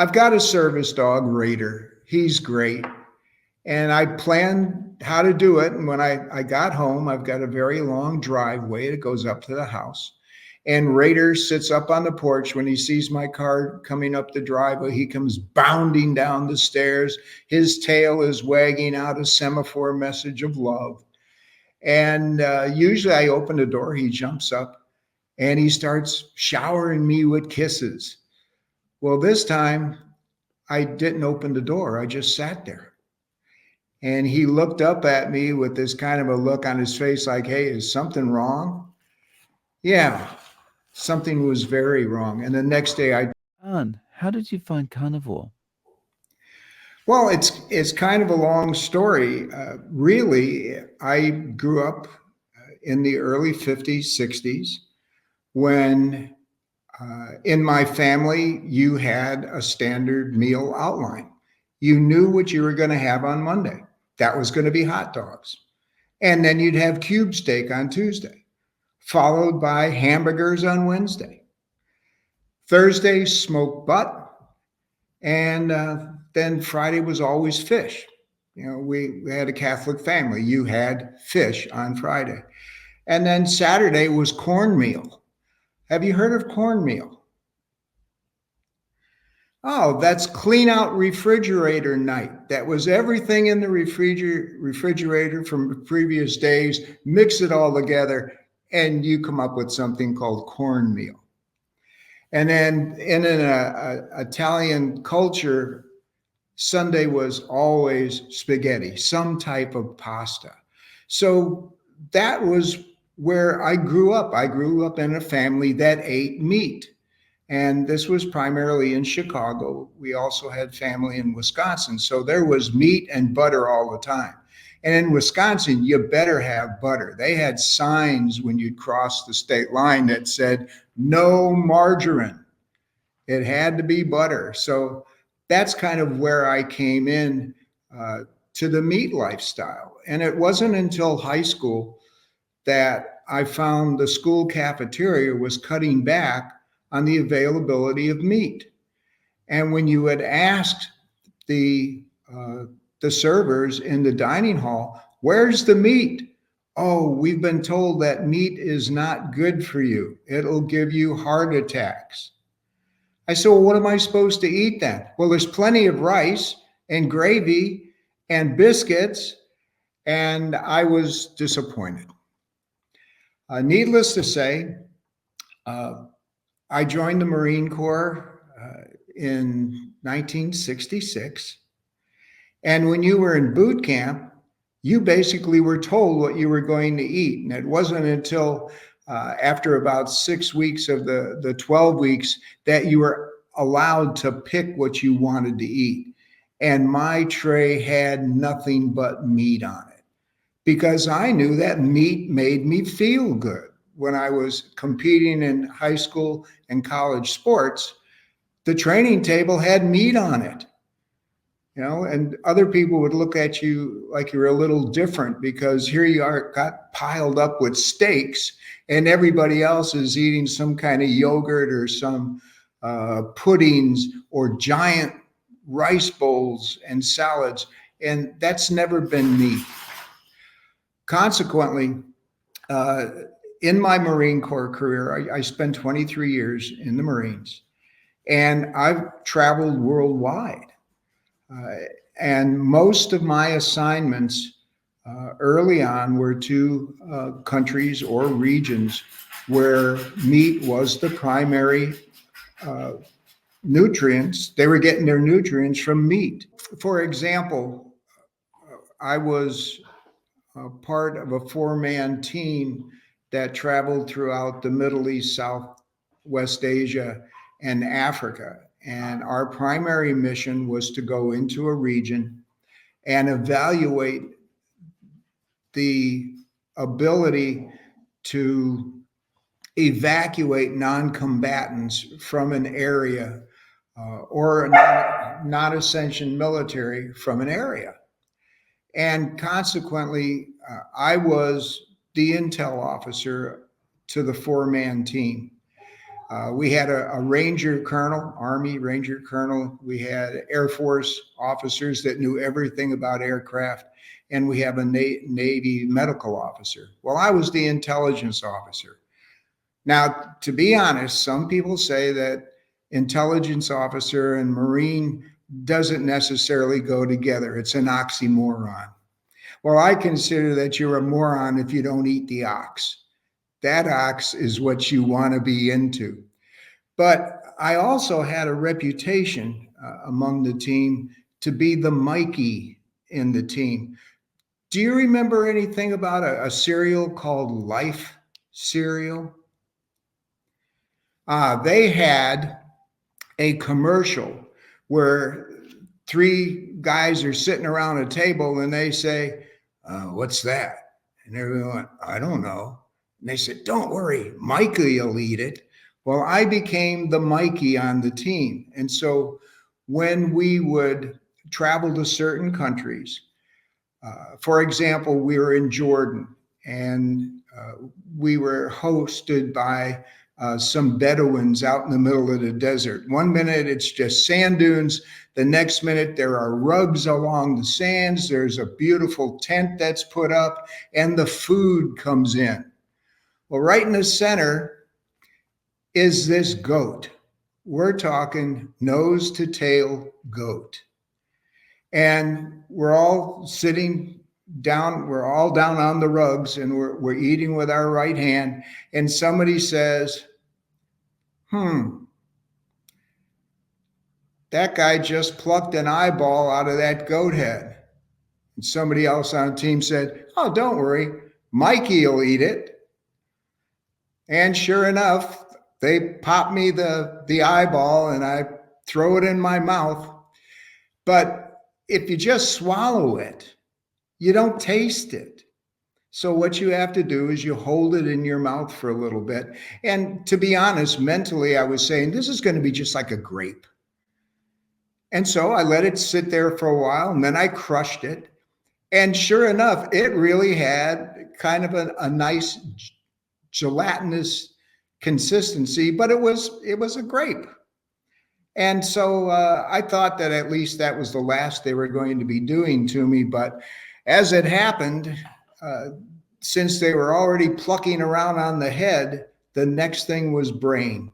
I've got a service dog, Raider. He's great. And I planned how to do it. And when I got home, I've got a very long driveway that goes up to the house. And Raider sits up on the porch. When he sees my car coming up the driveway, he comes bounding down the stairs. His tail is wagging out a semaphore message of love. And usually I open the door, he jumps up and he starts showering me with kisses. Well, this time I didn't open the door. I just sat there. And he looked up at me with this kind of a look on his face like, hey, is something wrong? Yeah, something was very wrong. And the next day How did you find carnivore? well, it's kind of a long story. Really, I grew up in the early 50s, 60s, when in my family, you had a standard meal outline. You knew what you were going to have on Monday. That was going to be hot dogs. And then you'd have cube steak on Tuesday, followed by hamburgers on Wednesday. Thursday, smoked butt. And then Friday was always fish. We had a Catholic family. You had fish on Friday. And then Saturday was cornmeal. Have you heard of cornmeal? Oh, that's clean out refrigerator night. That was everything in the refrigerator from the previous days, mix it all together, and you come up with something called cornmeal. And then in an Italian culture, Sunday was always spaghetti, some type of pasta. So that was where I grew up. I grew up in a family that ate meat. And this was primarily in Chicago. We also had family in Wisconsin. So there was meat and butter all the time. And in Wisconsin, you better have butter. They had signs when you'd cross the state line that said, no margarine. It had to be butter. So that's kind of where I came in to the meat lifestyle. And it wasn't until high school that I found the school cafeteria was cutting back on the availability of meat. And when you had asked the servers in the dining hall, where's the meat? Oh, we've been told that meat is not good for you. It'll give you heart attacks. I said, well, what am I supposed to eat then? Well, there's plenty of rice and gravy and biscuits. And I was disappointed. Needless to say, I joined the Marine Corps in 1966. And when you were in boot camp, you basically were told what you were going to eat. And it wasn't until after about 6 weeks of the 12 weeks that you were allowed to pick what you wanted to eat. And my tray had nothing but meat on it because I knew that meat made me feel good. When I was competing in high school and college sports, the training table had meat on it. And other people would look at you like you're a little different because here you are, got piled up with steaks, and everybody else is eating some kind of yogurt or some puddings or giant rice bowls and salads. And that's never been me. Consequently, in my Marine Corps career, I spent 23 years in the Marines, and I've traveled worldwide. And most of my assignments early on were to countries or regions where meat was the primary nutrients. They were getting their nutrients from meat. For example, I was part of a 4-man team that traveled throughout the Middle East, Southwest Asia, and Africa. And our primary mission was to go into a region and evaluate the ability to evacuate non-combatants from an area or non-ascension military from an area. And consequently, I was the intel officer to the 4-man team. We had a Ranger Colonel, Army Ranger Colonel. We had Air Force officers that knew everything about aircraft. And we have a Navy medical officer. Well, I was the intelligence officer. Now, to be honest, some people say that intelligence officer and Marine doesn't necessarily go together. It's an oxymoron. Well, I consider that you're a moron if you don't eat the ox. That ox is what you want to be into. But I also had a reputation among the team to be the Mikey in the team. Do you remember anything about a cereal called Life cereal? They had a commercial where three guys are sitting around a table and they say, what's that? And everyone went, I don't know. And they said, don't worry, Mikey will eat it. Well, I became the Mikey on the team. And so when we would travel to certain countries, for example, we were in Jordan and we were hosted by some Bedouins out in the middle of the desert. One minute it's just sand dunes. The next minute there are rugs along the sands. There's a beautiful tent that's put up and the food comes in. Well, right in the center is this goat. We're talking nose to tail goat. And we're all sitting down, we're all down on the rugs and we're eating with our right hand. And somebody says, that guy just plucked an eyeball out of that goat head. And somebody else on the team said, oh, don't worry, Mikey will eat it. And sure enough, they pop me the eyeball and I throw it in my mouth. But if you just swallow it, you don't taste it. So what you have to do is you hold it in your mouth for a little bit. And to be honest, mentally, I was saying, this is going to be just like a grape. And so I let it sit there for a while and then I crushed it. And sure enough, it really had kind of a nice gelatinous consistency, but it was a grape. And so I thought that at least that was the last they were going to be doing to me. But as it happened, since they were already plucking around on the head, the next thing was brain.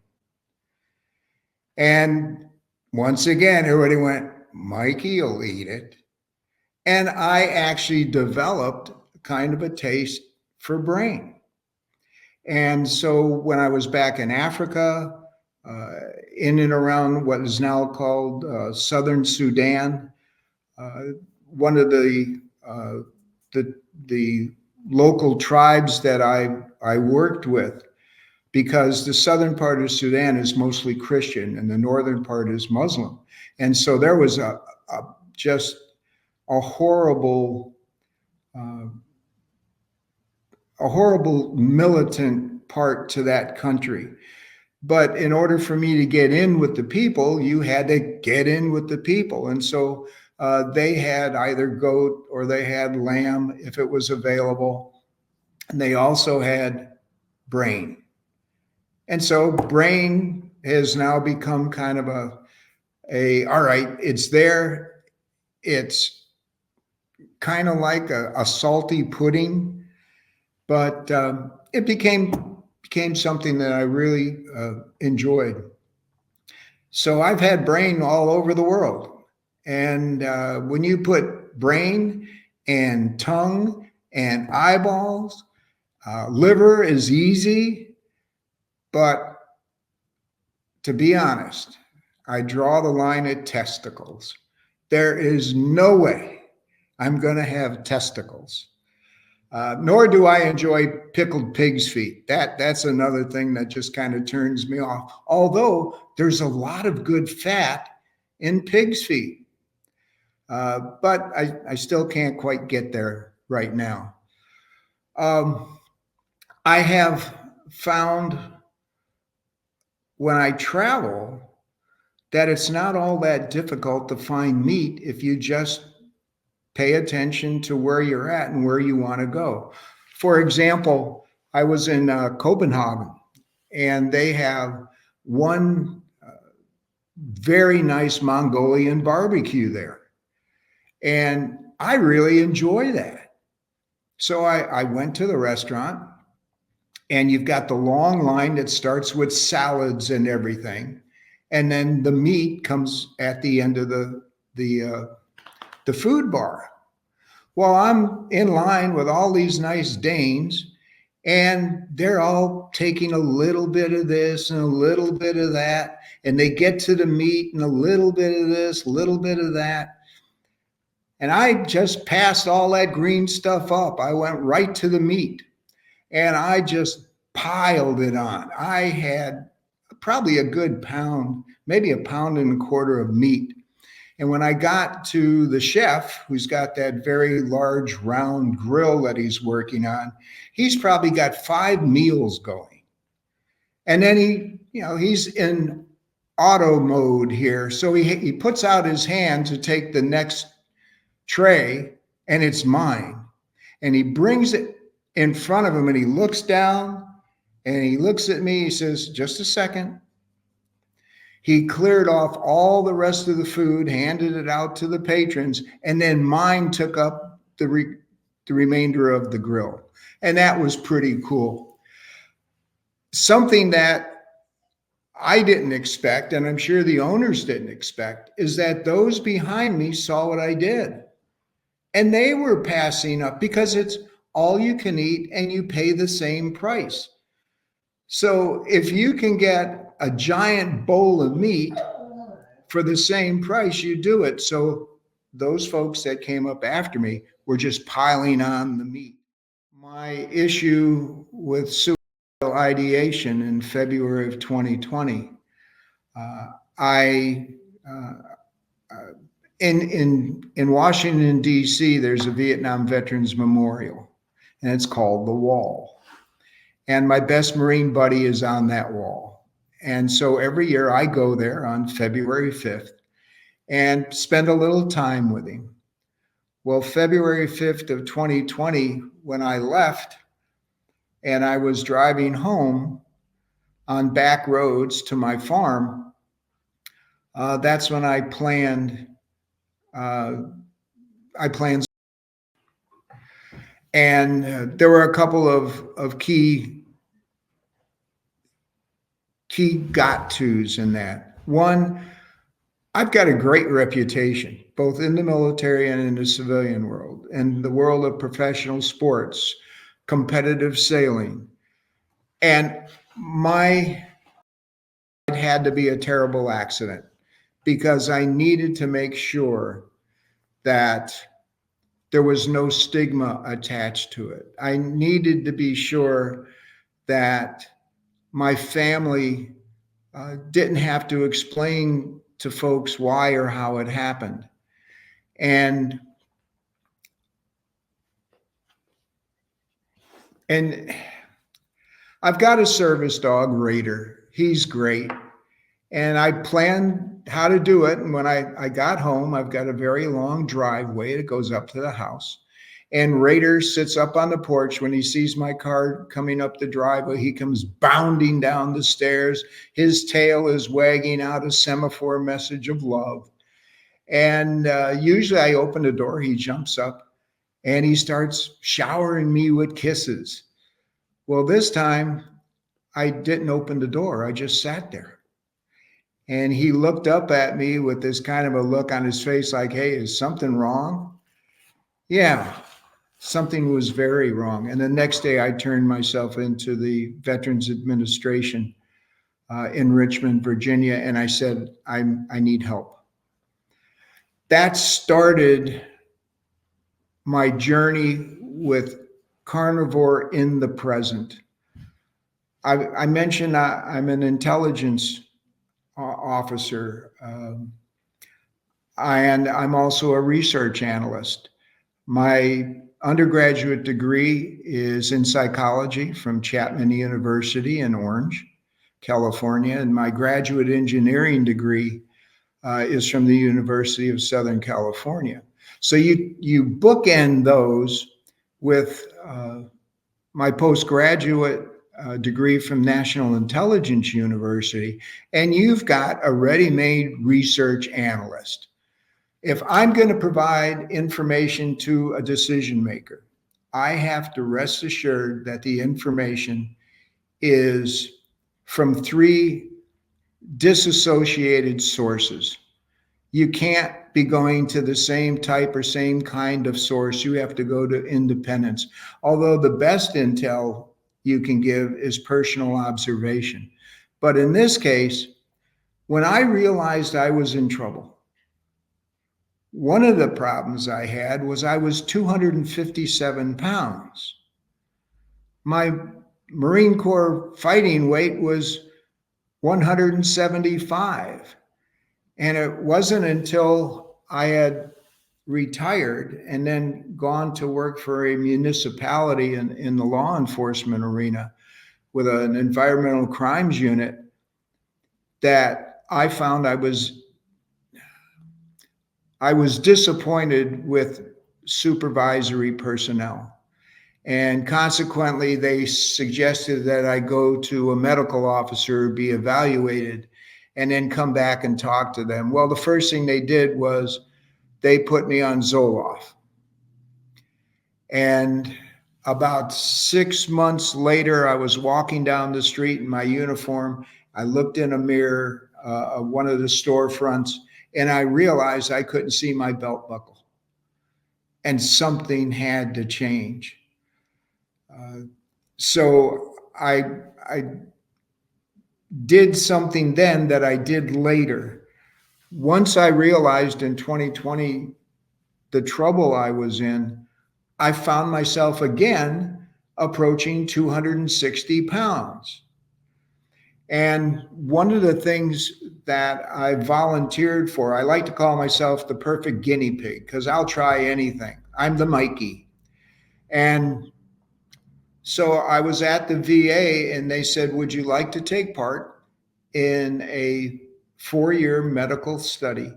And once again, everybody went, Mikey will eat it. And I actually developed kind of a taste for brain. And so when I was back in Africa, in and around what is now called Southern Sudan, one of the local tribes that I worked with, because the southern part of Sudan is mostly Christian and the northern part is Muslim. And so there was just a horrible militant part to that country. But in order for me to get in with the people, you had to get in with the people. And so they had either goat or they had lamb if it was available. And they also had brain. And so brain has now become kind of all right, it's there. It's kind of like a salty pudding, but it became something that I really enjoyed. So I've had brain all over the world. And when you put brain and tongue and eyeballs, liver is easy. But to be honest, I draw the line at testicles. There is no way I'm going to have testicles. Nor do I enjoy pickled pig's feet. That's another thing that just kind of turns me off. Although there's a lot of good fat in pig's feet. But I still can't quite get there right now. I have found when I travel that it's not all that difficult to find meat if you just pay attention to where you're at and where you want to go. For example, I was in Copenhagen and they have one very nice Mongolian barbecue there. And I really enjoy that. So I went to the restaurant, and you've got the long line that starts with salads and everything. And then the meat comes at the end of the food bar. Well, I'm in line with all these nice Danes, and they're all taking a little bit of this and a little bit of that, and they get to the meat and a little bit of this, a little bit of that. And I just passed all that green stuff up. I went right to the meat, and I just piled it on. I had probably a good pound, maybe a pound and a quarter of meat. And when I got to the chef, who's got that very large round grill that he's working on, he's probably got 5 meals going. And then he's in auto mode here. So he puts out his hand to take the next tray, and it's mine. And he brings it in front of him, and he looks down and he looks at me. He says, "Just a second." He cleared off all the rest of the food, handed it out to the patrons, and then mine took up the remainder of the grill. And that was pretty cool. Something that I didn't expect, and I'm sure the owners didn't expect, is that those behind me saw what I did. And they were passing up, because it's all you can eat and you pay the same price. So if you can get a giant bowl of meat for the same price, you do it. So those folks that came up after me were just piling on the meat. My issue with suicidal ideation in February of 2020, in Washington, D.C., there's a Vietnam Veterans Memorial, and it's called The Wall. And my best Marine buddy is on that wall. And so every year I go there on February 5th and spend a little time with him. Well, February 5th of 2020, when I left and I was driving home on back roads to my farm, that's when I planned. And there were a couple of key got-tos in that. One, I've got a great reputation, both in the military and in the civilian world, and the world of professional sports, competitive sailing. And it had to be a terrible accident, because I needed to make sure that there was no stigma attached to it. I needed to be sure that my family didn't have to explain to folks why or how it happened. And I've got a service dog, Raider. He's great. And I planned how to do it. And when I got home, I've got a very long driveway that goes up to the house. And Raider sits up on the porch. When he sees my car coming up the driveway, he comes bounding down the stairs. His tail is wagging out a semaphore message of love. And usually I open the door, he jumps up and he starts showering me with kisses. Well, this time I didn't open the door. I just sat there. And he looked up at me with this kind of a look on his face like, "Hey, is something wrong?" Yeah, something was very wrong. And the next day I turned myself into the Veterans Administration in Richmond, Virginia. And I said, I need help. That started my journey with carnivore in the present. I mentioned I'm an intelligence officer, and I'm also a research analyst. My undergraduate degree is in psychology from Chapman University in Orange, California, and my graduate engineering degree is from the University of Southern California. So you bookend those with my postgraduate degree from National Intelligence University, and you've got a ready-made research analyst. If I'm going to provide information to a decision maker, I have to rest assured that the information is from 3 disassociated sources. You can't be going to the same type or same kind of source. You have to go to independence. Although the best intel you can give is personal observation. But in this case, when I realized I was in trouble, one of the problems I had was I was 257 pounds. My Marine Corps fighting weight was 175. And it wasn't until I had retired and then gone to work for a municipality in the law enforcement arena with an environmental crimes unit that I found I was disappointed with supervisory personnel. And consequently, they suggested that I go to a medical officer, be evaluated, and then come back and talk to them. Well, the first thing they did was they put me on Zoloft. And about 6 months later, I was walking down the street in my uniform. I looked in a mirror, one of the storefronts, and I realized I couldn't see my belt buckle. And something had to change. So I did something then that I did later. Once I realized in 2020 the trouble I was in, I found myself again approaching 260 pounds. And one of the things that I volunteered for, I like to call myself the perfect guinea pig because I'll try anything. I'm the Mikey. And so I was at the VA and they said, would you like to take part in a 4-year medical study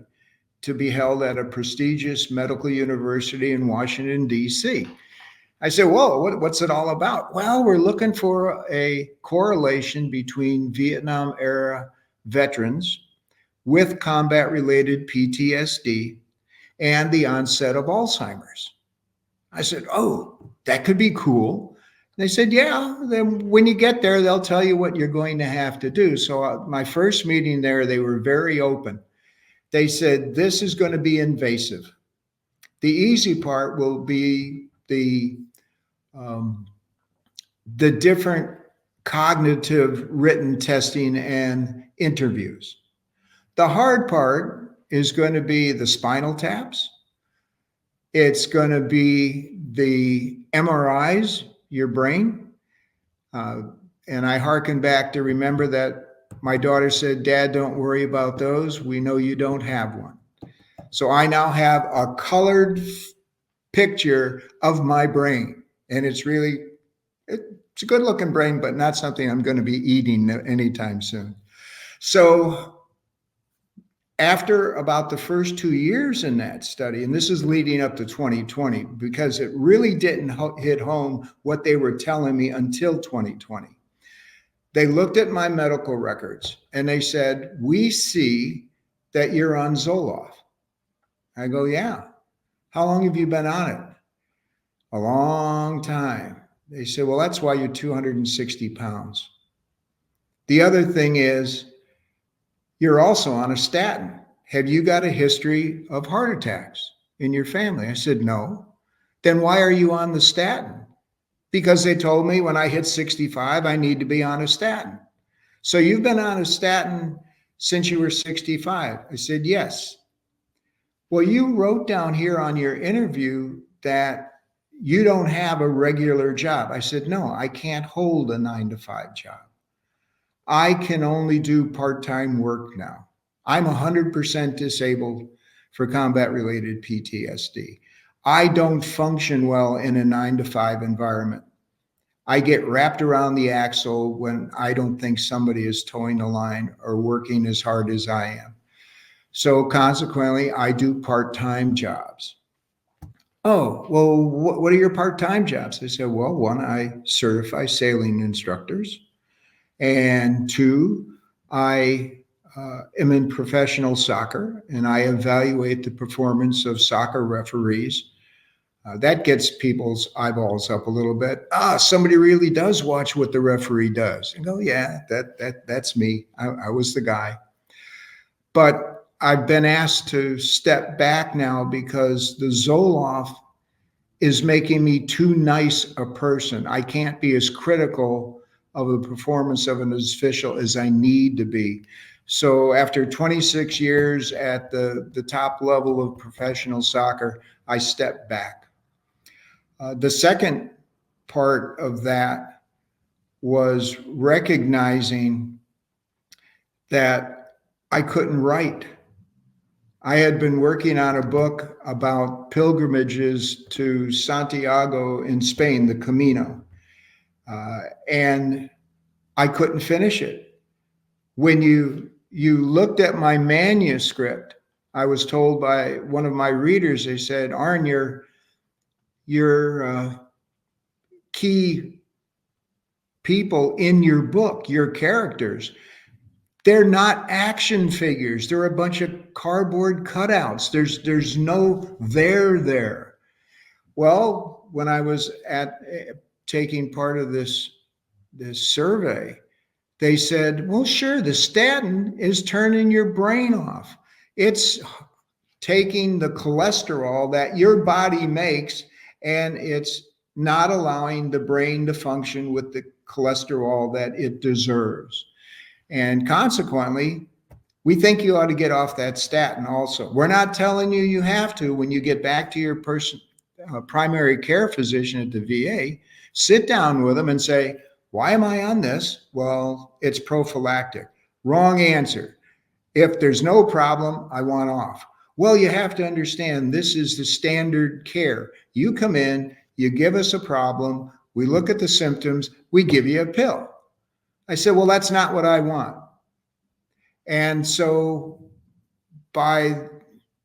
to be held at a prestigious medical university in Washington, D.C.? I said, whoa, what's it all about? Well, we're looking for a correlation between Vietnam era veterans with combat-related PTSD and the onset of Alzheimer's. I said, oh, that could be cool. They said, yeah, then when you get there, they'll tell you what you're going to have to do. So my first meeting there, they were very open. They said, this is going to be invasive. The easy part will be the different cognitive written testing and interviews. The hard part is going to be the spinal taps. It's going to be the MRIs, your brain. And I hearken back to remember that my daughter said, Dad, don't worry about those. We know you don't have one. So I now have a colored picture of my brain. And it's a good looking brain, but not something I'm going to be eating anytime soon. So after about the first 2 years in that study, and this is leading up to 2020, because it really didn't hit home what they were telling me until 2020. They looked at my medical records and they said, we see that you're on Zoloft. I go, yeah. How long have you been on it? A long time. They said, well, that's why you're 260 pounds. The other thing is, you're also on a statin. Have you got a history of heart attacks in your family? I said, no. Then why are you on the statin? Because they told me when I hit 65, I need to be on a statin. So you've been on a statin since you were 65. I said, yes. Well, you wrote down here on your interview that you don't have a regular job. I said, no, I can't hold a 9-to-5 job. I can only do part-time work now. I'm 100% disabled for combat-related PTSD. I don't function well in a 9-to-5 environment. I get wrapped around the axle when I don't think somebody is towing the line or working as hard as I am. So consequently, I do part-time jobs. Oh, well, what are your part-time jobs? I said, well, one, I certify sailing instructors. And two, I am in professional soccer and I evaluate the performance of soccer referees. That gets people's eyeballs up a little bit. Somebody really does watch what the referee does. And go, yeah, that's me. I was the guy. But I've been asked to step back now because the Zoloft is making me too nice a person. I can't be as critical of the performance of an official as I need to be. So after 26 years at the top level of professional soccer, I stepped back. The second part of that was recognizing that I couldn't write. I had been working on a book about pilgrimages to Santiago in Spain, the Camino, and I couldn't finish it. When you looked at my manuscript, I was told by one of my readers, they said, Arn, your key people in your book, your characters, they're not action figures. They're a bunch of cardboard cutouts. There's no there. Well, when I was taking part of this survey, they said, well, sure, the statin is turning your brain off. It's taking the cholesterol that your body makes and it's not allowing the brain to function with the cholesterol that it deserves. And consequently, we think you ought to get off that statin also. We're not telling you you have to. When you get back to your primary care physician at the VA, sit down with them and say, why am I on this? Well, it's prophylactic. Wrong answer. If there's no problem, I want off. Well, you have to understand this is the standard care. You come in, you give us a problem, we look at the symptoms, we give you a pill. I said, well, that's not what I want. And so by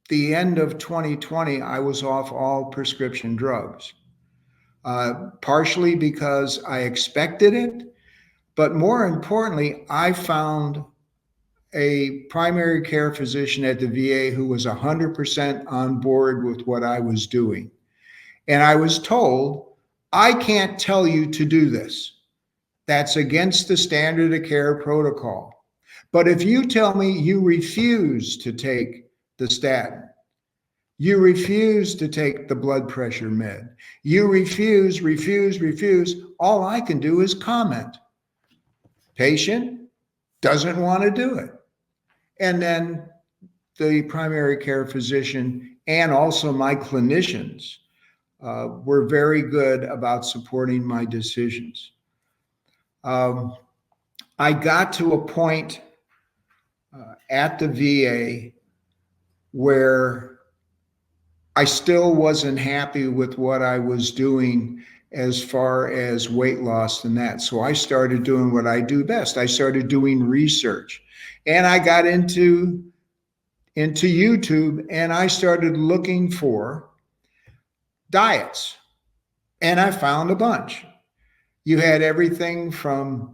the end of 2020, I was off all prescription drugs, partially because I expected it, but more importantly, I found a primary care physician at the VA who was 100% on board with what I was doing. And I was told, I can't tell you to do this. That's against the standard of care protocol. But if you tell me you refuse to take the statin, you refuse to take the blood pressure med, you refuse, all I can do is comment. Patient doesn't want to do it. And then the primary care physician and also my clinicians were very good about supporting my decisions. I got to a point at the VA where I still wasn't happy with what I was doing as far as weight loss and that. So I started doing what I do best. I started doing research and I got into YouTube and I started looking for diets and I found a bunch. You had everything from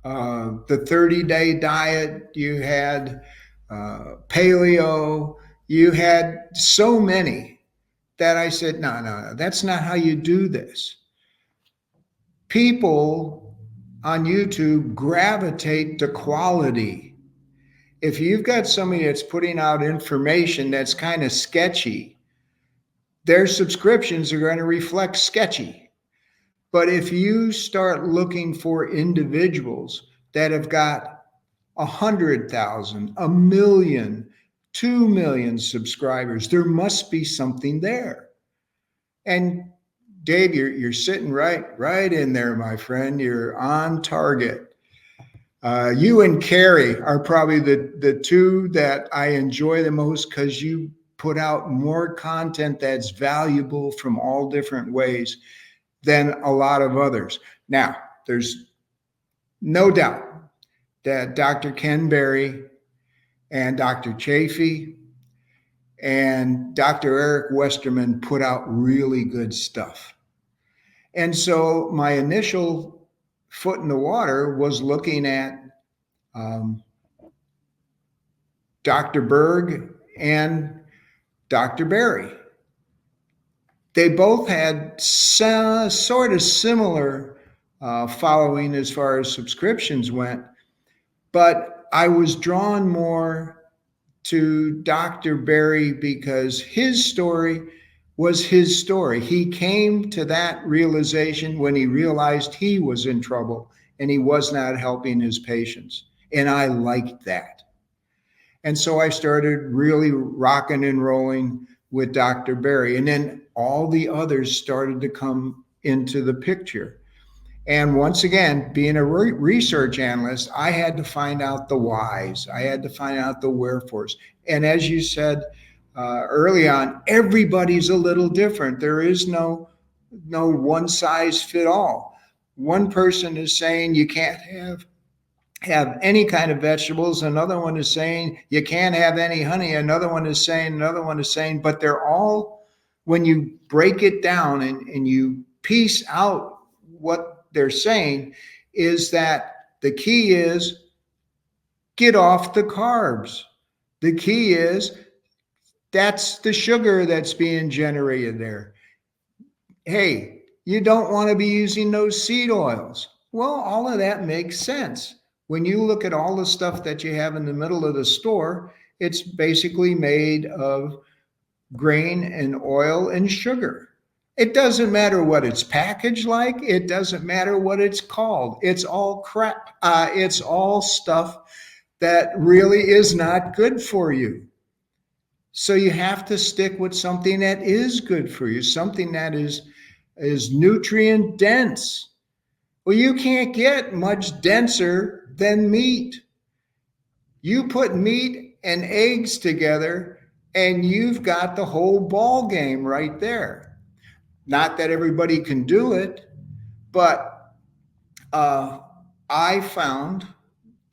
the 30-day diet, you had paleo, you had so many that I said, no, that's not how you do this. People on YouTube gravitate to quality. If you've got somebody that's putting out information that's kind of sketchy, their subscriptions are going to reflect sketchy. But if you start looking for individuals that have got 100,000, 1 million, 2 million subscribers, there must be something there. And Dave, you're sitting right in there, my friend. You're on target. You and Carrie are probably the two that I enjoy the most because you put out more content that's valuable from all different ways than a lot of others. Now, there's no doubt that Dr. Ken Berry and Dr. Chafee and Dr. Eric Westerman put out really good stuff. And so my initial foot in the water was looking at Dr. Berg and Dr. Berry. They both had sort of similar following as far as subscriptions went, but I was drawn more to Dr. Berry because his story was his story. He came to that realization when he realized he was in trouble and he was not helping his patients. And I liked that. And so I started really rocking and rolling with Dr. Berry. And then all the others started to come into the picture. And once again, being a research analyst, I had to find out the whys. I had to find out the wherefores. And as you said early on, everybody's a little different. There is no one size fit all. One person is saying you can't have any kind of vegetables. Another one is saying you can't have any honey. Another one is saying, but they're all, when you break it down and you piece out what they're saying, is that the key is get off the carbs. The key is that's the sugar that's being generated there. Hey, you don't want to be using those seed oils. Well, all of that makes sense. When you look at all the stuff that you have in the middle of the store, it's basically made of grain and oil and sugar. It doesn't matter what it's packaged like. It doesn't matter what it's called. It's all crap. It's all stuff that really is not good for you. So you have to stick with something that is good for you, something that is nutrient dense. Well, you can't get much denser than meat. You put meat and eggs together and you've got the whole ball game right there. Not that everybody can do it, but I found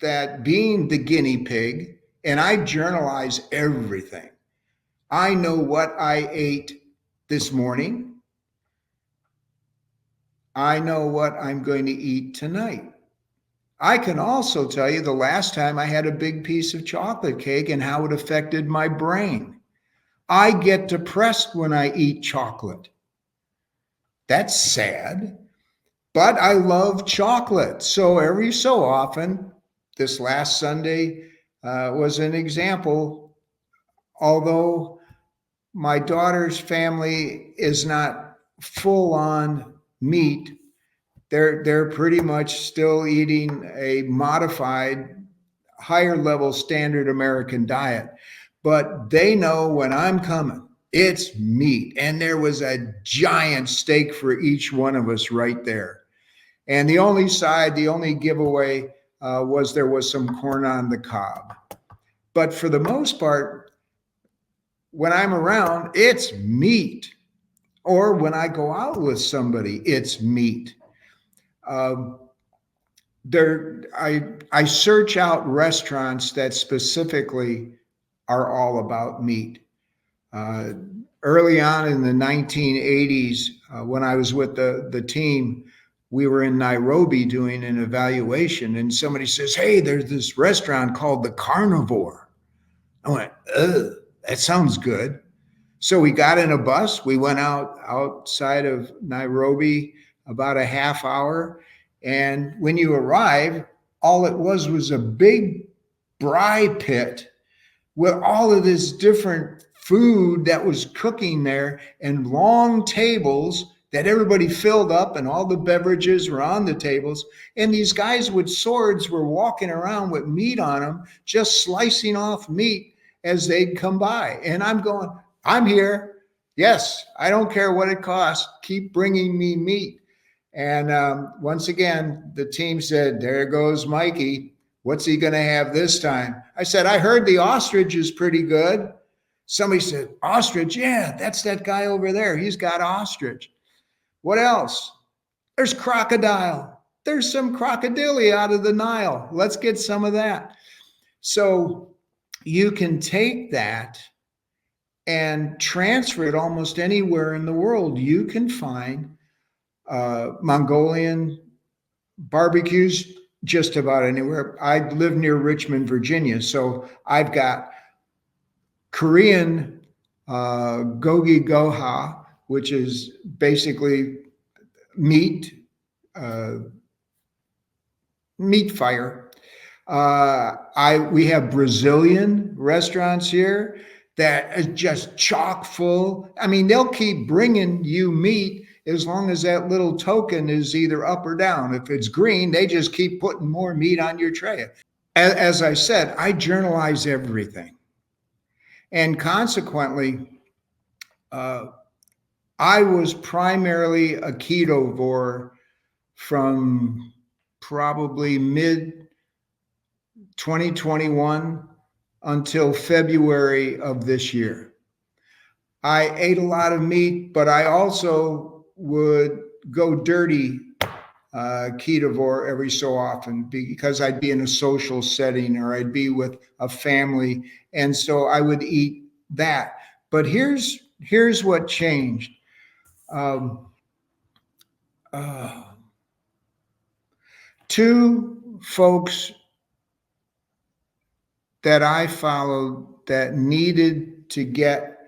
that being the guinea pig, and I journalize everything. I know what I ate this morning. I know what I'm going to eat tonight. I can also tell you the last time I had a big piece of chocolate cake and how it affected my brain. I get depressed when I eat chocolate. That's sad, but I love chocolate. So every so often, this last Sunday was an example, although my daughter's family is not full on meat, they're pretty much still eating a modified, higher level standard American diet. But they know when I'm coming, it's meat. And there was a giant steak for each one of us right there. And the only giveaway was there was some corn on the cob. But for the most part, when I'm around, it's meat. Or when I go out with somebody, it's meat. I search out restaurants that specifically are all about meat. Early on in the 1980s, when I was with the team, we were in Nairobi doing an evaluation, and somebody says, "Hey, there's this restaurant called the Carnivore." I went, "Ugh, that sounds good." So we got in a bus. We went outside of Nairobi about a half hour. And when you arrive, all it was a big braai pit with all of this different food that was cooking there and long tables that everybody filled up and all the beverages were on the tables. And these guys with swords were walking around with meat on them, just slicing off meat as they'd come by. And I'm going, I'm here. Yes, I don't care what it costs. Keep bringing me meat. And once again, the team said, there goes Mikey. What's he going to have this time? I said, I heard the ostrich is pretty good. Somebody said, ostrich? Yeah, that's that guy over there. He's got ostrich. What else? There's crocodile. There's some crocodile out of the Nile. Let's get some of that. So you can take that and transfer it almost anywhere in the world. You can find Mongolian barbecues just about anywhere. I live near Richmond, Virginia, so I've got Korean gogi goha, which is basically meat, uh, meat fire. We have Brazilian restaurants here that is just chock full. I mean, they'll keep bringing you meat as long as that little token is either up or down. If it's green, they just keep putting more meat on your tray. As I said, I journalize everything. And consequently, I was primarily a ketovore from probably mid 2021 until February of this year. I ate a lot of meat, but I also would go dirty ketovore every so often because I'd be in a social setting or I'd be with a family. And so I would eat that. But here's what changed. Two folks that I followed that needed to get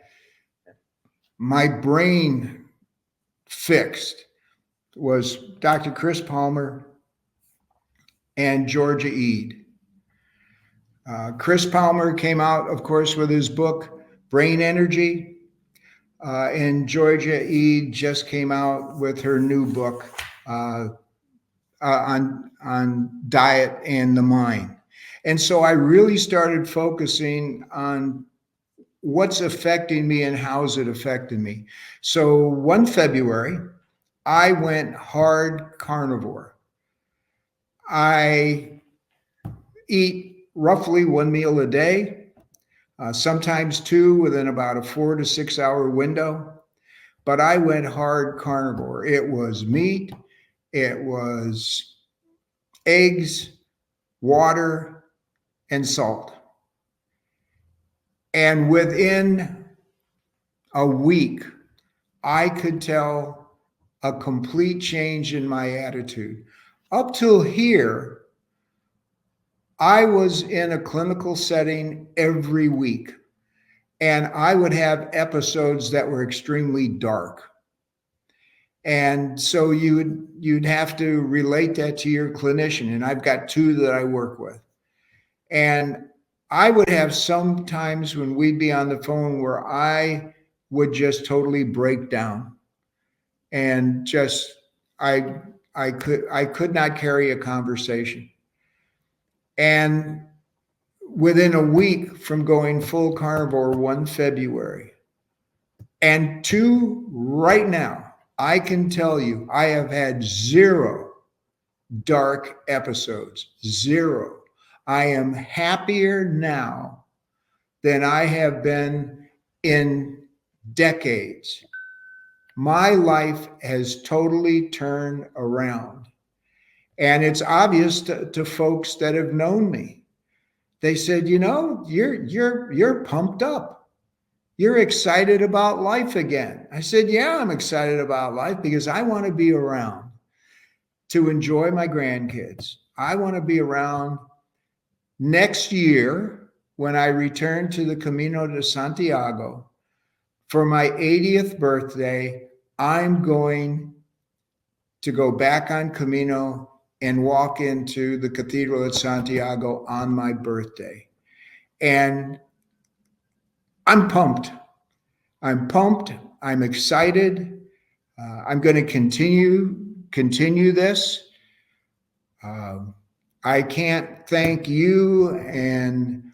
my brain fixed was Dr. Chris Palmer and Georgia Ede. Chris Palmer came out, of course, with his book, Brain Energy, and Georgia Ede just came out with her new book on diet and the mind. And so I really started focusing on what's affecting me and how's it affecting me. So one February, I went hard carnivore. I eat roughly one meal a day, sometimes two within about a 4 to 6 hour window. But I went hard carnivore. It was meat, it was eggs, water, and salt. And within a week, I could tell a complete change in my attitude. Up till here, I was in a clinical setting every week, and I would have episodes that were extremely dark. And so you'd have to relate that to your clinician. And I've got two that I work with. And I would have some times when we'd be on the phone where I would just totally break down and just I could not carry a conversation. And within a week from going full carnivore one February and two right now, I can tell you I have had zero dark episodes, zero. I am happier now than I have been in decades. My life has totally turned around. And it's obvious to folks that have known me. They said, you know, you're pumped up. You're excited about life again. I said, yeah, I'm excited about life because I want to be around to enjoy my grandkids. I want to be around next year when I return to the Camino de Santiago for my 80th birthday. I'm going to go back on Camino and walk into the Cathedral at Santiago on my birthday. And I'm pumped. I'm excited. I'm going to continue this. I can't thank you and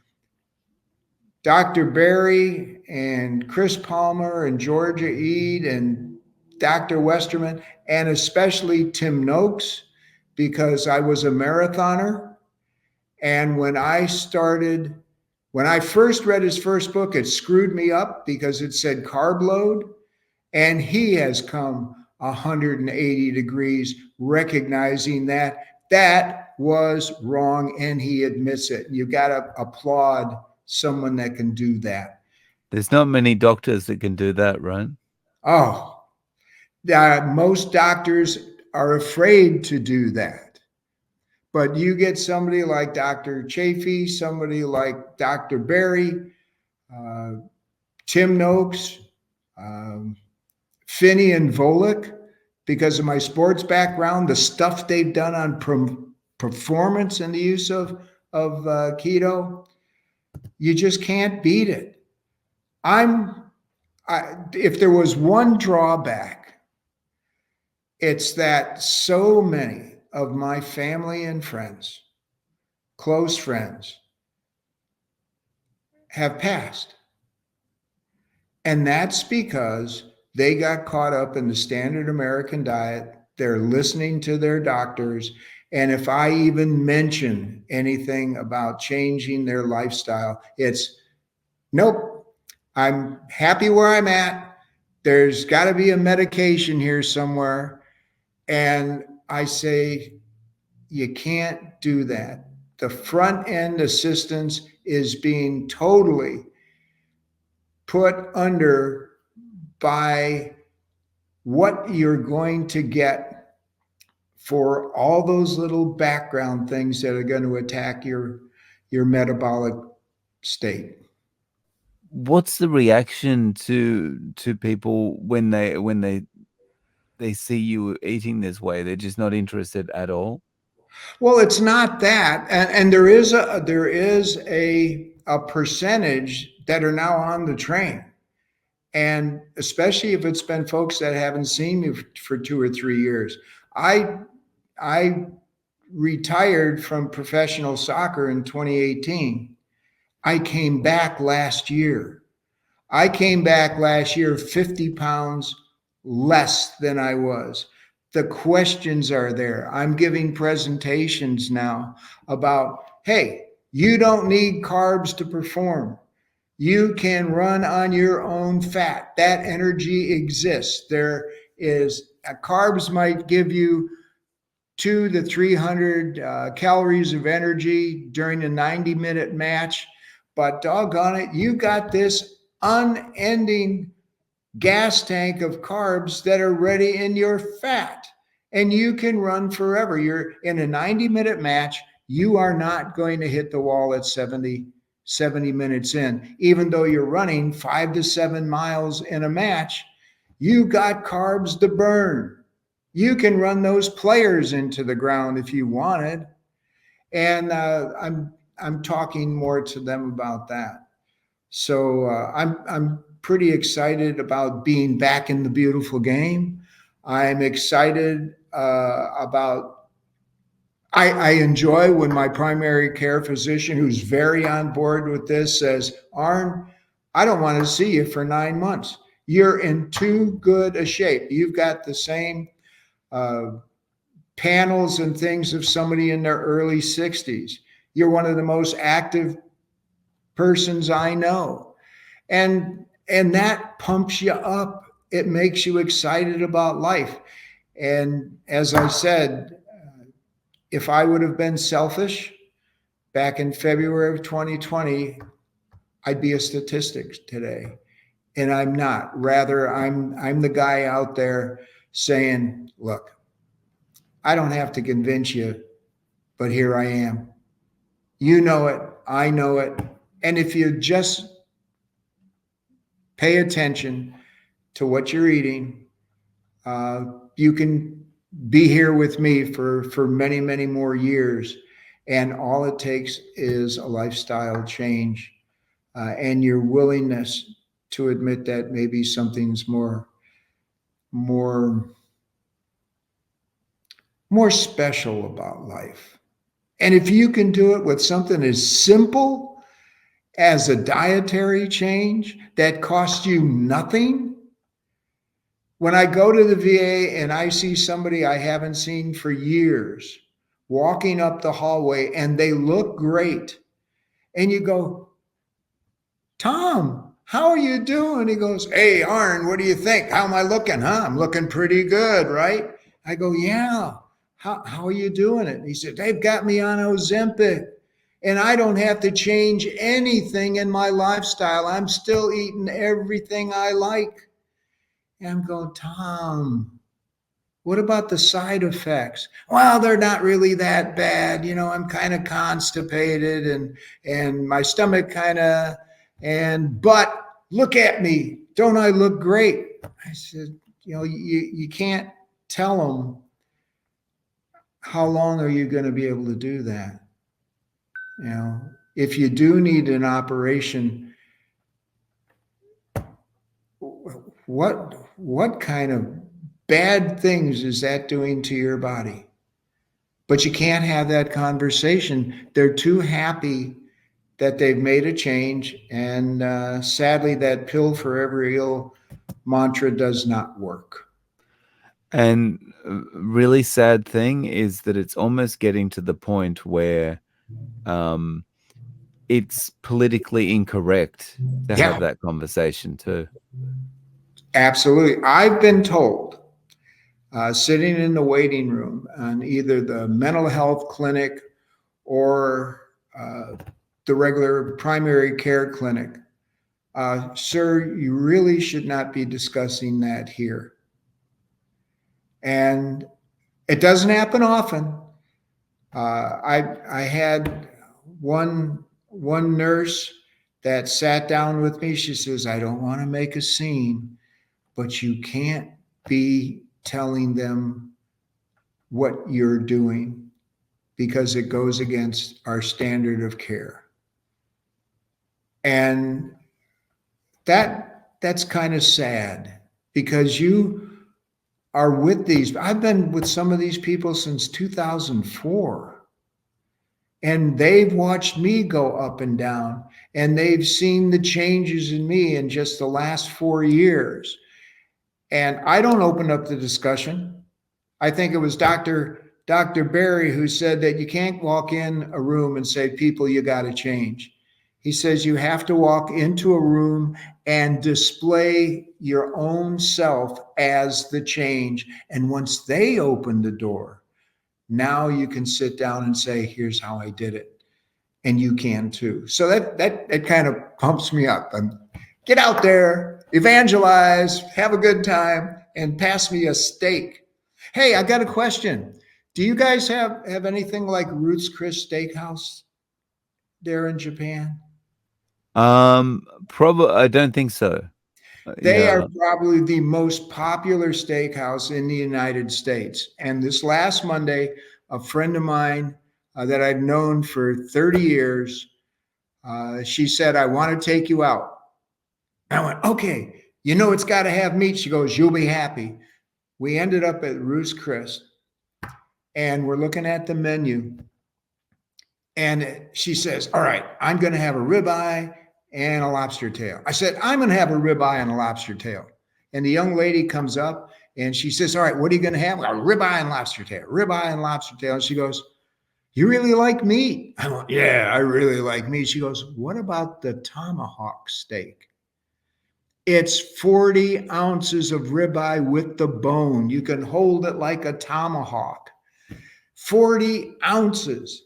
Dr. Barry and Chris Palmer and Georgia Ede and Dr. Westerman, and especially Tim Noakes, because I was a marathoner. And when I first read his first book, it screwed me up because it said carb load. And he has come 180 degrees, recognizing that was wrong, and he admits it. You got to applaud someone that can do that. There's not many doctors that can do that, right? Oh, most doctors are afraid to do that. But you get somebody like Dr. Chafee, somebody like Dr. Berry, uh, Tim Noakes, um, Finney and Volek, because of my sports background, the stuff they've done on performance and the use of keto, you just can't beat it. If there was one drawback, it's that so many of my family and friends, close friends, have passed. And that's because they got caught up in the standard American diet. They're listening to their doctors. And if I even mention anything about changing their lifestyle, it's nope, I'm happy where I'm at. There's got to be a medication here somewhere. And I say, you can't do that. The front end assistance is being totally put under by what you're going to get for all those little background things that are going to attack your metabolic state. What's the reaction to people when they see you eating this way? They're just not interested at all? Well, it's not that, and there is a percentage that are now on the train, and especially if it's been folks that haven't seen me for 2 or 3 years. I retired from professional soccer in 2018. I came back last year. I came back last year 50 pounds less than I was. The questions are there. I'm giving presentations now about, hey, you don't need carbs to perform. You can run on your own fat. That energy exists. Carbs might give you 200 to 300 calories of energy during a 90-minute match, but doggone it, you got this unending gas tank of carbs that are ready in your fat, and you can run forever. You're in a 90-minute match. You are not going to hit the wall at 70 minutes in, even though you're running 5 to 7 miles in a match. You got carbs to burn. You can run those players into the ground if you wanted. And I'm talking more to them about that. So I'm pretty excited about being back in the beautiful game. I'm excited about. I enjoy when my primary care physician, who's very on board with this, says, "Arn, I don't want to see you for 9 months. You're in too good a shape. You've got the same panels and things of somebody in their early 60s. You're one of the most active persons I know." And that pumps you up. It makes you excited about life. And as I said, if I would have been selfish back in February of 2020, I'd be a statistic today. And I'm not. Rather, I'm the guy out there saying, look, I don't have to convince you, but here I am. You know it. I know it. And if you just pay attention to what you're eating, you can be here with me for many, many more years. And all it takes is a lifestyle change and your willingness to admit that maybe something's more special about life. And if you can do it with something as simple as a dietary change that costs you nothing. When I go to the VA and I see somebody I haven't seen for years walking up the hallway and they look great, and you go, "Tom, how are you doing?" He goes, "Hey, Arn, what do you think? How am I looking? Huh? I'm looking pretty good, right?" I go, "Yeah. How are you doing it?" And he said, "They've got me on Ozempic." And I don't have to change anything in my lifestyle. I'm still eating everything I like. And I'm going, Tom, what about the side effects? Well, they're not really that bad. You know, I'm kind of constipated and my stomach kind of, but look at me. Don't I look great? I said, you know, you can't tell them how long are you going to be able to do that. You know, if you do need an operation, what kind of bad things is that doing to your body? But you can't have that conversation. They're too happy that they've made a change. And sadly, that pill for every ill mantra does not work. And really sad thing is that it's almost getting to the point where it's politically incorrect to have that conversation too. Absolutely. I've been told, sitting in the waiting room on either the mental health clinic or the regular primary care clinic, sir, you really should not be discussing that here. And it doesn't happen often. I had one nurse that sat down with me. She says, I don't want to make a scene, but you can't be telling them what you're doing because it goes against our standard of care. And that's kind of sad because you are with these. I've been with some of these people since 2004. And they've watched me go up and down, and they've seen the changes in me in just the last 4 years. And I don't open up the discussion. I think it was Dr. Berry who said that you can't walk in a room and say, people, you got to change. He says you have to walk into a room and display your own self as the change. And once they open the door, now you can sit down and say, here's how I did it. And you can too. So that kind of pumps me up. Get out there, evangelize, have a good time, and pass me a steak. Hey, I got a question. Do you guys have anything like Ruth's Chris Steakhouse there in Japan? Probably, I don't think so. They are probably the most popular steakhouse in the United States. And this last Monday, a friend of mine that I've known for 30 years, she said, I want to take you out. I went, okay, you know, it's got to have meat. She goes, you'll be happy. We ended up at Ruth's Chris and we're looking at the menu. And she says, all right, I'm going to have a ribeye and a lobster tail. I said, I'm going to have a ribeye and a lobster tail. And the young lady comes up and she says, all right, what are you going to have? A ribeye and lobster tail, ribeye and lobster tail. And she goes, you really like meat? I went, yeah, I really like meat. She goes, what about the tomahawk steak? It's 40 ounces of ribeye with the bone. You can hold it like a tomahawk. 40 ounces.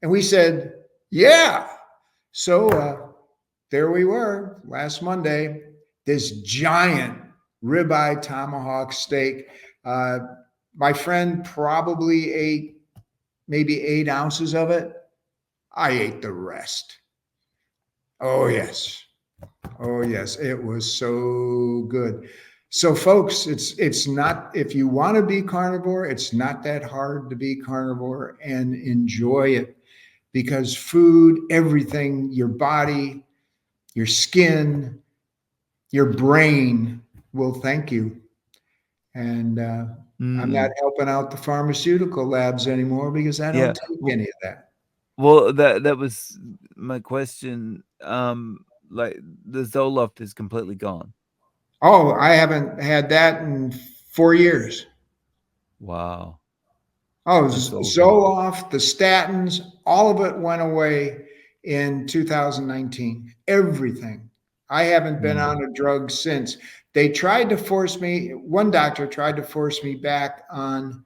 And we said, yeah. So there we were last Monday, this giant ribeye tomahawk steak. My friend probably ate maybe 8 ounces of it. I ate the rest. Oh, yes. Oh, yes. It was so good. So, folks, it's not, if you want to be carnivore, it's not that hard to be carnivore, and enjoy it, because food, everything, your body, your skin, your brain will thank you. And I'm not helping out the pharmaceutical labs anymore because I don't take any of that. Well, that was my question. Like the Zoloft is completely gone. Oh, I haven't had that in 4 years. Wow. Oh, Zoloft, the statins, all of it went away in 2019. Everything. I haven't been on a drug since. They tried to force me, one doctor tried to force me back on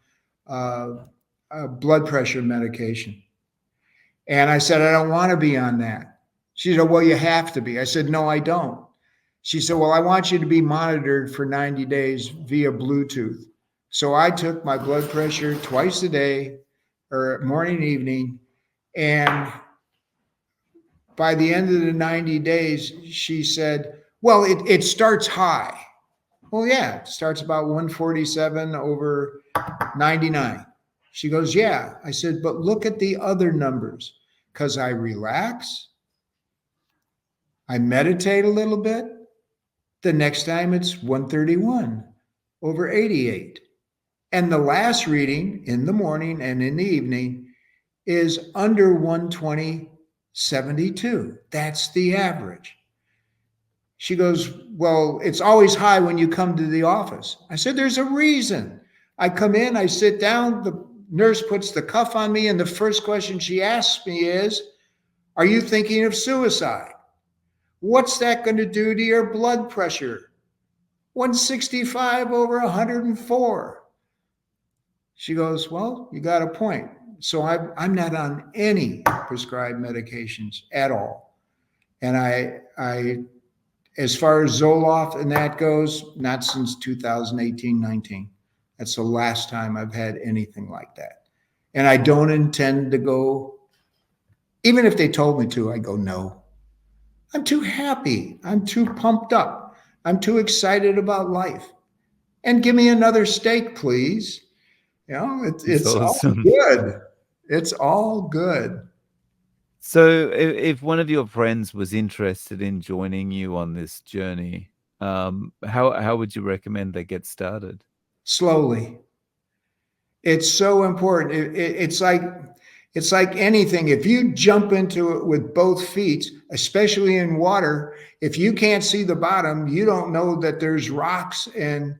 blood pressure medication. And I said, I don't want to be on that. She said, well, you have to be. I said, no, I don't. She said, well, I want you to be monitored for 90 days via Bluetooth. So I took my blood pressure twice a day, or morning and evening. And by the end of the 90 days, she said, well, it starts high. Well, yeah, it starts about 147 over 99. She goes, yeah. I said, but look at the other numbers, because I relax, I meditate a little bit. The next time it's 131 over 88. And the last reading in the morning and in the evening is under 120/72. That's the average. She goes, well, it's always high when you come to the office. I said, there's a reason. I come in, I sit down, the nurse puts the cuff on me, and the first question she asks me is, are you thinking of suicide? What's that going to do to your blood pressure? 165 over 104. She goes, well, you got a point. So I'm not on any prescribed medications at all. And I as far as Zoloft and that goes, not since 2018-19. That's the last time I've had anything like that. And I don't intend to go, even if they told me to, I go, no. I'm too happy. I'm too pumped up. I'm too excited about life. And give me another steak, please. You know, it's awesome. all good. It's all good. So if one of your friends was interested in joining you on this journey, how would you recommend they get started? Slowly. It's so important. It's like anything. If you jump into it with both feet, especially in water, if you can't see the bottom, you don't know that there's rocks and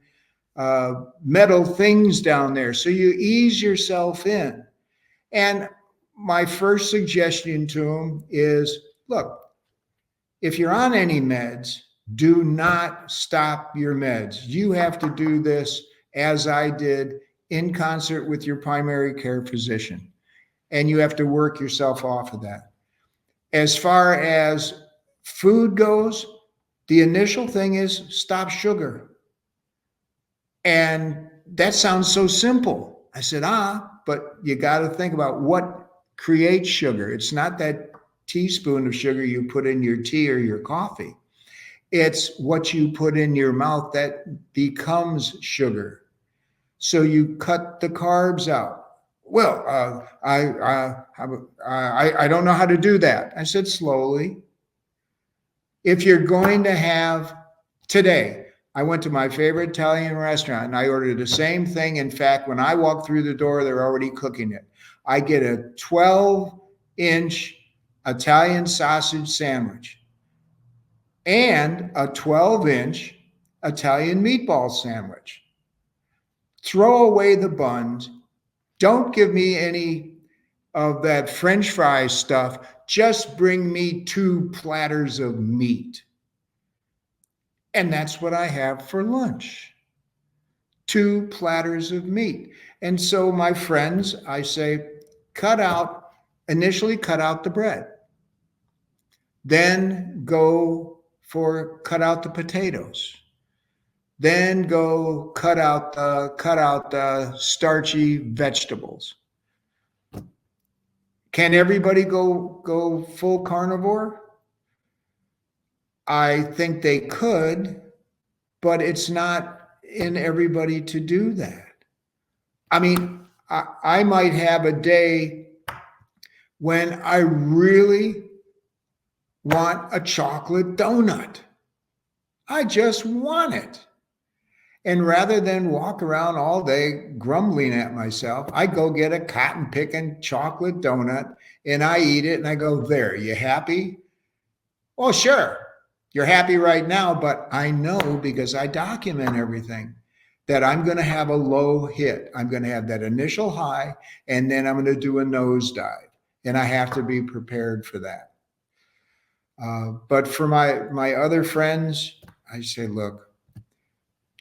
metal things down there. So you ease yourself in. And my first suggestion to them is, look, if you're on any meds, do not stop your meds. You have to do this, as I did, in concert with your primary care physician. And you have to work yourself off of that. As far as food goes, the initial thing is stop sugar. And that sounds so simple. I said, but you got to think about what creates sugar. It's not that teaspoon of sugar you put in your tea or your coffee. It's what you put in your mouth that becomes sugar. So you cut the carbs out. Well, I don't know how to do that. I said, slowly. If you're going to have today, I went to my favorite Italian restaurant and I ordered the same thing. In fact, when I walk through the door, they're already cooking it. I get a 12-inch Italian sausage sandwich and a 12-inch Italian meatball sandwich. Throw away the buns. Don't give me any of that French fry stuff. Just bring me 2 platters of meat. And that's what I have for lunch. 2 platters of meat. And so my friends, I say, initially cut out the bread. Then cut out the potatoes. Then go cut out the starchy vegetables. Can everybody go full carnivore? I think they could, but it's not in everybody to do that. I mean, I might have a day when I really want a chocolate donut. I just want it. And rather than walk around all day grumbling at myself, I go get a cotton picking chocolate donut and I eat it and I go, there, you happy? Oh, sure. You're happy right now, but I know because I document everything that I'm going to have a low hit. I'm going to have that initial high, and then I'm going to do a nosedive, and I have to be prepared for that. But for my other friends, I say, look,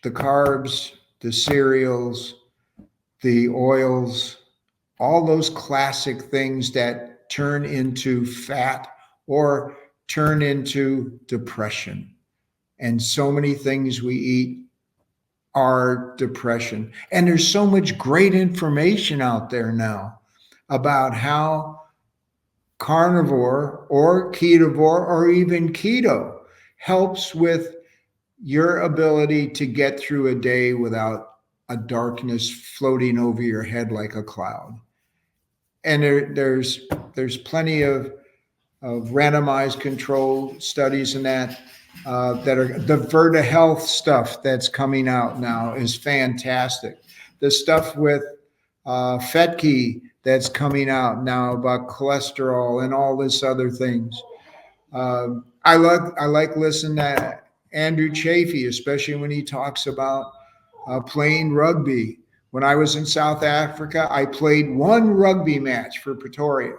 the carbs, the cereals, the oils, all those classic things that turn into fat or turn into depression. And so many things we eat are depression. And there's so much great information out there now about how carnivore or ketovore or even keto helps with your ability to get through a day without a darkness floating over your head like a cloud. And there's plenty of randomized control studies in that are the Verta Health stuff that's coming out now is fantastic. The stuff with Fetke that's coming out now about cholesterol and all this other things. I like listening to Andrew Chafee, especially when he talks about playing rugby. When I was in South Africa, I played one rugby match for Pretoria.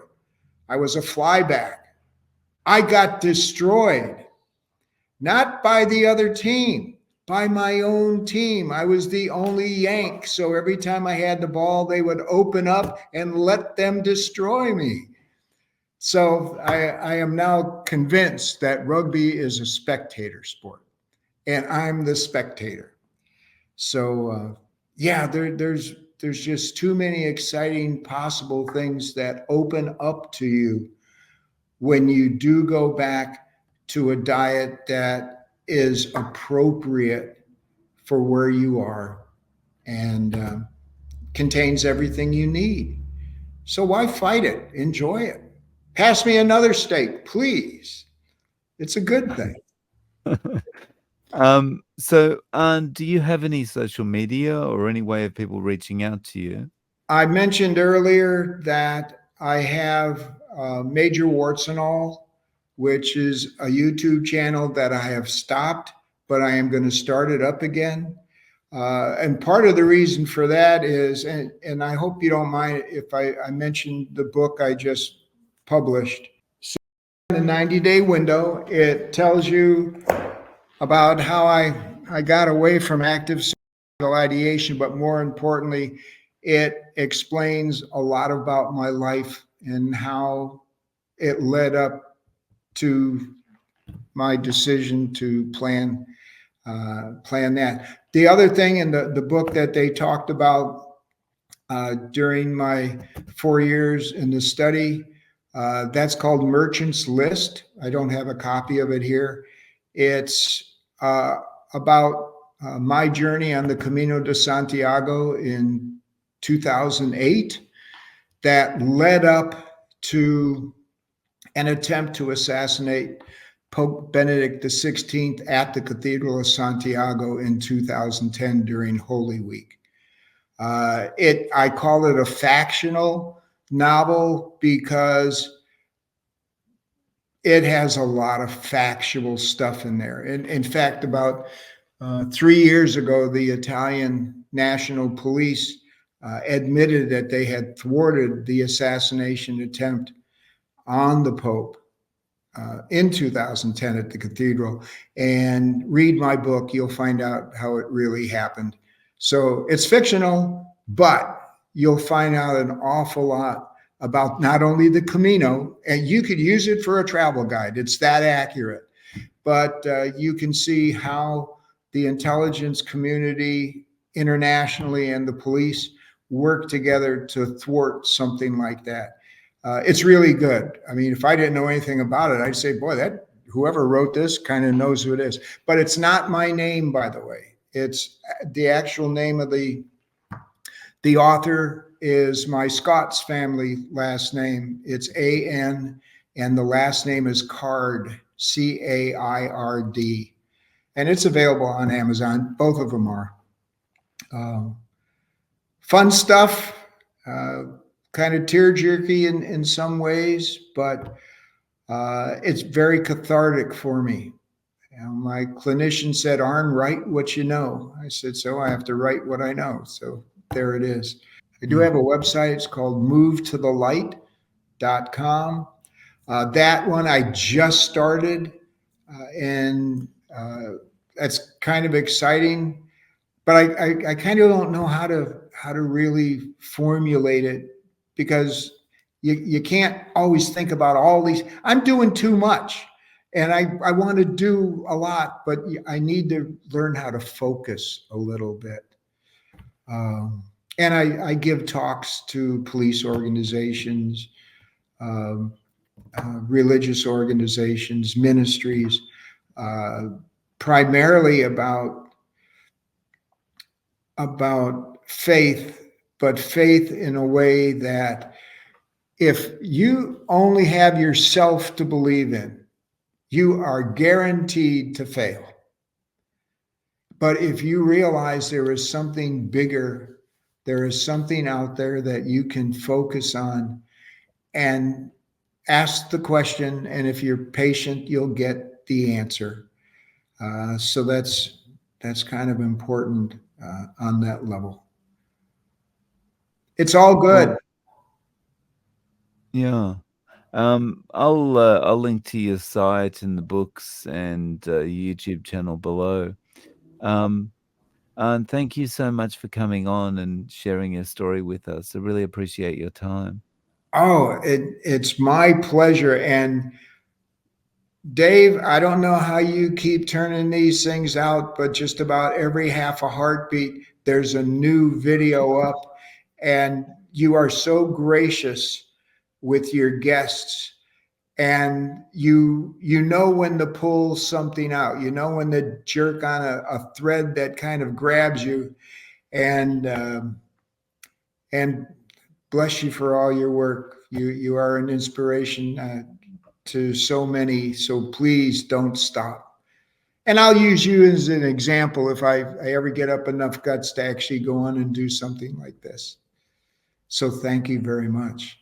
I was a flyback. I got destroyed, not by the other team, by my own team. I was the only Yank. So every time I had the ball, they would open up and let them destroy me. So I am now convinced that rugby is a spectator sport, and I'm the spectator. So yeah, there's just too many exciting possible things that open up to you when you do go back to a diet that is appropriate for where you are and contains everything you need. So why fight it? Enjoy it. Pass me another steak, please. It's a good thing. Do you have any social media or any way of people reaching out to you? I mentioned earlier that I have Major Warts and All, which is a YouTube channel that I have stopped, but I am going to start it up again. And part of the reason for that is, and I hope you don't mind if I mention the book I just published. So in the 90-day window, it tells you about how I got away from active suicidal ideation, but more importantly, it explains a lot about my life and how it led up to my decision to plan that. The other thing in the book that they talked about during my 4 years in the study, that's called Merchant's List. I don't have a copy of it here. It's about my journey on the Camino de Santiago in 2008 that led up to an attempt to assassinate Pope Benedict XVI at the Cathedral of Santiago in 2010 during Holy Week. I call it a factional novel because it has a lot of factual stuff in there. In fact, about 3 years ago, the Italian National Police admitted that they had thwarted the assassination attempt on the Pope in 2010 at the cathedral. And read my book, you'll find out how it really happened. So it's fictional, but you'll find out an awful lot about not only the Camino, and you could use it for a travel guide. It's that accurate. But you can see how the intelligence community internationally and the police work together to thwart something like that. It's really good. I mean, if I didn't know anything about it, I'd say, boy, that whoever wrote this kind of knows who it is. But it's not my name, by the way. It's the actual name of the author is my Scots family last name. It's A-N, and the last name is Card, C-A-I-R-D. And it's available on Amazon. Both of them are. Fun stuff, kind of tear-jerky in some ways, but it's very cathartic for me. And my clinician said, Arn, write what you know. I said, so I have to write what I know. So there it is. I do have a website. It's called movetothelight.com. That one I just started, and that's kind of exciting. But I kind of don't know how to really formulate it, because You can't always think about all these. I'm doing too much and I want to do a lot, but I need to learn how to focus a little bit. And I give talks to police organizations, um, religious organizations, ministries, uh, primarily about faith, but faith in a way that if you only have yourself to believe in, you are guaranteed to fail. But if you realize there is something bigger, there is something out there that you can focus on and ask the question, and if you're patient, you'll get the answer. So that's kind of important on that level. It's all good. Well, yeah. I'll link to your site and the books and YouTube channel below. Um, and thank you so much for coming on and sharing your story with us. I really appreciate your time. Oh, it's my pleasure. And Dave, I don't know how you keep turning these things out, but just about every half a heartbeat, there's a new video up. And you are so gracious with your guests. And you know when to pull something out, you know when to jerk on a thread that kind of grabs you. And bless you for all your work. You are an inspiration to so many. So please don't stop. And I'll use you as an example if I ever get up enough guts to actually go on and do something like this. So thank you very much.